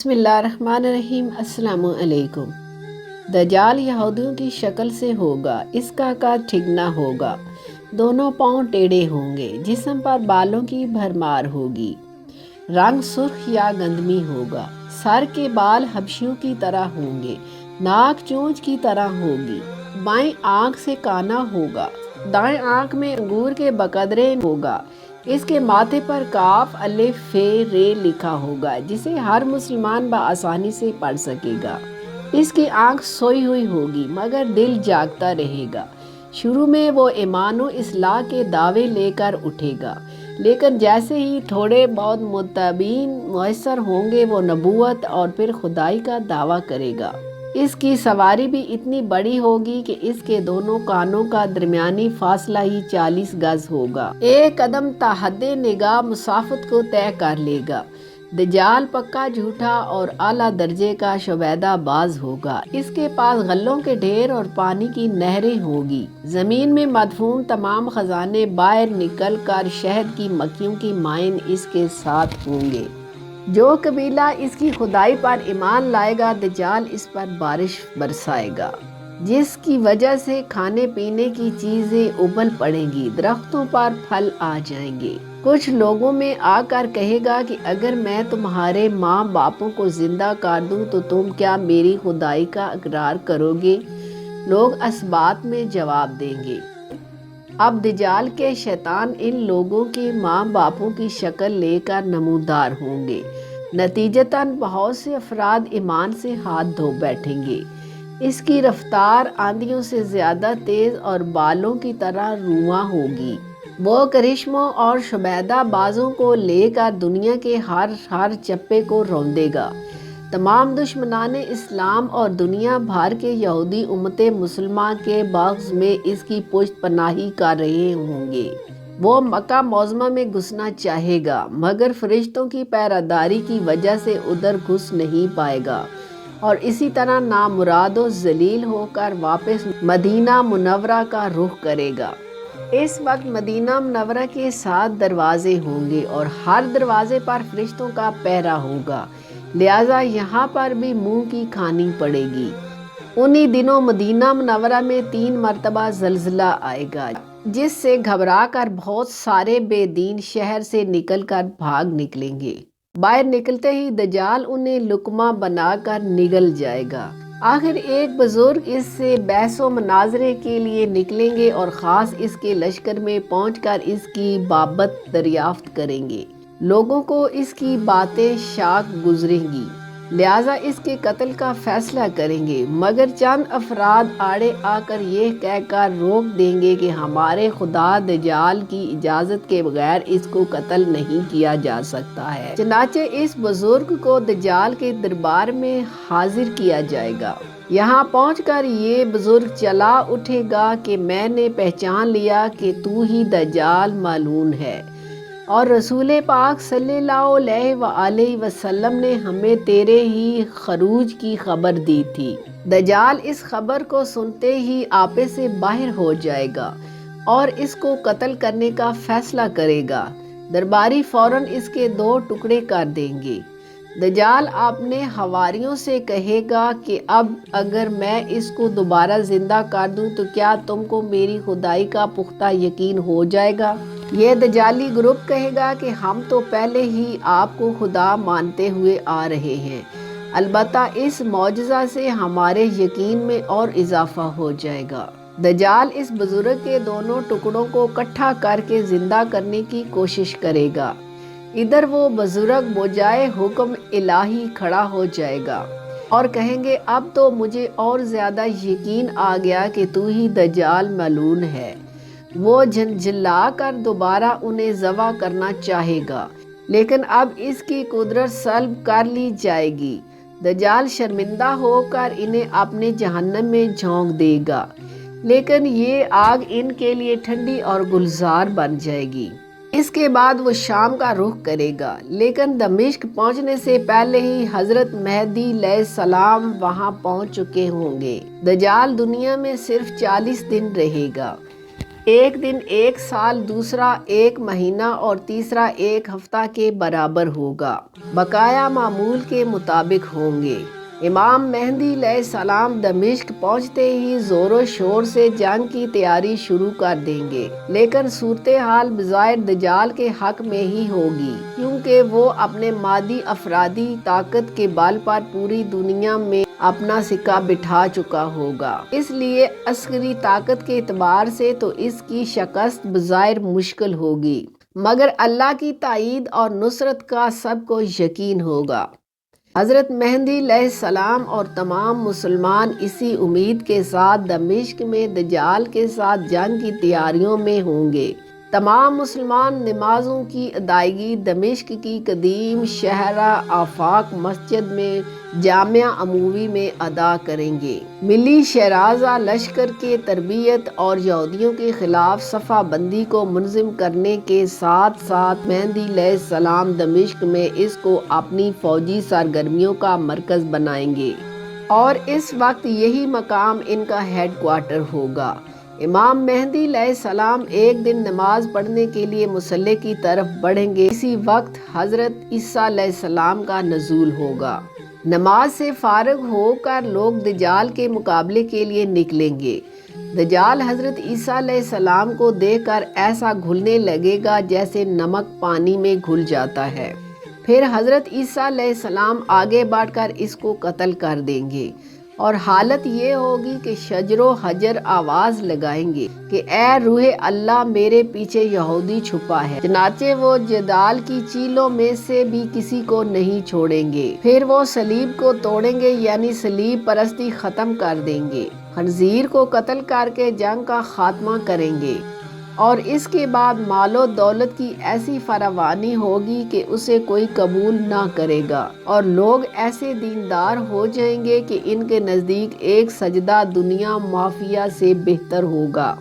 بسم اللہ الرحمن الرحیم۔ السلام علیکم۔ دجال یہودیوں کی شکل سے ہوگا، اس کا قد ٹھگنا ہوگا، دونوں پاؤں ٹیڑھے ہوں گے، جسم پر بالوں کی بھرمار ہوگی، رنگ سرخ یا گندمی ہوگا، سر کے بال حبشیوں کی طرح ہوں گے، ناک چونچ کی طرح ہوگی، بائیں آنکھ سے کانا ہوگا، دائیں آنکھ میں انگور کے بقدرے ہوگا، اس کے ماتھے پر کاف الف ف ر لکھا ہوگا جسے ہر مسلمان بآسانی سے پڑھ سکے گا۔ اس کی آنکھ سوئی ہوئی ہوگی مگر دل جاگتا رہے گا۔ شروع میں وہ ایمان و اصلاح کے دعوے لے کر اٹھے گا، لیکن جیسے ہی تھوڑے بہت متبعین میسر ہوں گے وہ نبوت اور پھر خدائی کا دعویٰ کرے گا۔ اس کی سواری بھی اتنی بڑی ہوگی کہ اس کے دونوں کانوں کا درمیانی فاصلہ ہی 40 گز ہوگا۔ ایک قدم تا حد نگاہ مسافت کو طے کر لے گا۔ دجال پکا جھوٹا اور اعلیٰ درجے کا شعبدہ باز ہوگا۔ اس کے پاس غلوں کے ڈھیر اور پانی کی نہریں ہوگی۔ زمین میں مدفون تمام خزانے باہر نکل کر شہد کی مکھیوں کی مائن اس کے ساتھ ہوں گے۔ جو قبیلہ اس کی خدائی پر ایمان لائے گا دجال اس پر بارش برسائے گا، جس کی وجہ سے کھانے پینے کی چیزیں ابل پڑیں گی، درختوں پر پھل آ جائیں گے۔ کچھ لوگوں میں آ کر کہے گا کہ اگر میں تمہارے ماں باپوں کو زندہ کر دوں تو تم کیا میری خدائی کا اقرار کرو گے؟ لوگ اسبات میں جواب دیں گے۔ اب دجال کے شیطان ان لوگوں کے ماں باپوں کی شکل لے کر نمودار ہوں گے۔ نتیجتاً بہت سے افراد ایمان سے ہاتھ دھو بیٹھیں گے۔ اس کی رفتار آندھیوں سے زیادہ تیز اور بالوں کی طرح رواں ہوگی۔ وہ کرشموں اور شعبدہ بازوں کو لے کر دنیا کے ہر چپے کو روندے گا۔ تمام دشمنان اسلام اور دنیا بھر کے یہودی امت مسلمہ کے بغض میں اس کی پشت پناہی کر رہے ہوں گے۔ وہ مکہ معظمہ میں گھسنا چاہے گا مگر فرشتوں کی پہراداری کی وجہ سے ادھر گھس نہیں پائے گا اور اسی طرح نامراد و ذلیل ہو کر واپس مدینہ منورہ کا رخ کرے گا۔ اس وقت مدینہ منورہ کے 7 دروازے ہوں گے اور ہر دروازے پر فرشتوں کا پہرا ہوگا، لہٰذا یہاں پر بھی منہ کی کھانی پڑے گی۔ انہی دنوں مدینہ منورہ میں 3 مرتبہ زلزلہ آئے گا جس سے گھبرا کر بہت سارے بے دین شہر سے نکل کر بھاگ نکلیں گے۔ باہر نکلتے ہی دجال انہیں لقمہ بنا کر نگل جائے گا۔ آخر ایک بزرگ اس سے بحث و مناظرے کے لیے نکلیں گے اور خاص اس کے لشکر میں پہنچ کر اس کی بابت دریافت کریں گے۔ لوگوں کو اس کی باتیں شاق گزریں گی، لہٰذا اس کے قتل کا فیصلہ کریں گے، مگر چند افراد آڑے آ کر یہ کہہ کر روک دیں گے کہ ہمارے خدا دجال کی اجازت کے بغیر اس کو قتل نہیں کیا جا سکتا ہے۔ چنانچہ اس بزرگ کو دجال کے دربار میں حاضر کیا جائے گا۔ یہاں پہنچ کر یہ بزرگ چلا اٹھے گا کہ میں نے پہچان لیا کہ تو ہی دجال ملعون ہے اور رسول پاک صلی اللہ علیہ وآلہ وسلم نے ہمیں تیرے ہی خروج کی خبر دی تھی۔ دجال اس خبر کو سنتے ہی آپے سے باہر ہو جائے گا اور اس کو قتل کرنے کا فیصلہ کرے گا۔ درباری فوراً اس کے 2 ٹکڑے کر دیں گے۔ دجال اپنے حواریوں سے کہے گا کہ اب اگر میں اس کو دوبارہ زندہ کر دوں تو کیا تم کو میری خدائی کا پختہ یقین ہو جائے گا؟ یہ دجالی گروپ کہے گا کہ ہم تو پہلے ہی آپ کو خدا مانتے ہوئے آ رہے ہیں، البتہ اس معجزہ سے ہمارے یقین میں اور اضافہ ہو جائے گا۔ دجال اس بزرگ کے 2 ٹکڑوں کو اکٹھا کر کے زندہ کرنے کی کوشش کرے گا۔ ادھر وہ بزرگ بجائے حکم الہی کھڑا ہو جائے گا اور کہیں گے اب تو مجھے اور زیادہ یقین آ گیا کہ تو ہی دجال ملعون ہے۔ وہ جھنجھلا کر دوبارہ انہیں ذبح کرنا چاہے گا لیکن اب اس کی قدرت سلب کر لی جائے گی۔ دجال شرمندہ ہو کر انہیں اپنے جہنم میں جھونک دے گا، لیکن یہ آگ ان کے لیے ٹھنڈی اور گلزار بن جائے گی۔ اس کے بعد وہ شام کا رخ کرے گا، لیکن دمشق پہنچنے سے پہلے ہی حضرت مہدی علیہ السلام وہاں پہنچ چکے ہوں گے۔ دجال دنیا میں صرف 40 دن رہے گا۔ ایک دن ایک سال، دوسرا ایک مہینہ اور تیسرا ایک ہفتہ کے برابر ہوگا، بقایا معمول کے مطابق ہوں گے۔ امام مہدی علیہ السلام دمشق پہنچتے ہی زور و شور سے جنگ کی تیاری شروع کر دیں گے، لیکن صورتحال بظاہر دجال کے حق میں ہی ہوگی، کیونکہ وہ اپنے مادی افرادی طاقت کے بل پر پوری دنیا میں اپنا سکہ بٹھا چکا ہوگا۔ اس لیے عسکری طاقت کے اعتبار سے تو اس کی شکست بظاہر مشکل ہوگی، مگر اللہ کی تائید اور نصرت کا سب کو یقین ہوگا۔ حضرت مہدی علیہ السلام اور تمام مسلمان اسی امید کے ساتھ دمشق میں دجال کے ساتھ جنگ کی تیاریوں میں ہوں گے۔ تمام مسلمان نمازوں کی ادائیگی دمشق کی قدیم شہرہ آفاق مسجد میں جامعہ عمومی میں ادا کریں گے۔ ملی شیرازہ لشکر کے تربیت اور یہودیوں کے خلاف صفحہ بندی کو منظم کرنے کے ساتھ ساتھ مہدی علیہ السلام دمشق میں اس کو اپنی فوجی سرگرمیوں کا مرکز بنائیں گے، اور اس وقت یہی مقام ان کا ہیڈ کوارٹر ہوگا۔ امام مہدی علیہ السلام ایک دن نماز پڑھنے کے لیے مصلی کی طرف بڑھیں گے، اسی وقت حضرت عیسیٰ علیہ السلام کا نزول ہوگا۔ نماز سے فارغ ہو کر لوگ دجال کے مقابلے کے لیے نکلیں گے۔ دجال حضرت عیسیٰ علیہ السلام کو دیکھ کر ایسا گھلنے لگے گا جیسے نمک پانی میں گھل جاتا ہے، پھر حضرت عیسیٰ علیہ السلام آگے بڑھ کر اس کو قتل کر دیں گے، اور حالت یہ ہوگی کہ شجر و حجر آواز لگائیں گے کہ اے روح اللہ، میرے پیچھے یہودی چھپا ہے۔ چنانچہ وہ جدال کی چیلوں میں سے بھی کسی کو نہیں چھوڑیں گے۔ پھر وہ صلیب کو توڑیں گے، یعنی صلیب پرستی ختم کر دیں گے، خنزیر کو قتل کر کے جنگ کا خاتمہ کریں گے، اور اس کے بعد مال و دولت کی ایسی فراوانی ہوگی کہ اسے کوئی قبول نہ کرے گا، اور لوگ ایسے دیندار ہو جائیں گے کہ ان کے نزدیک ایک سجدہ دنیا مافیہ سے بہتر ہوگا۔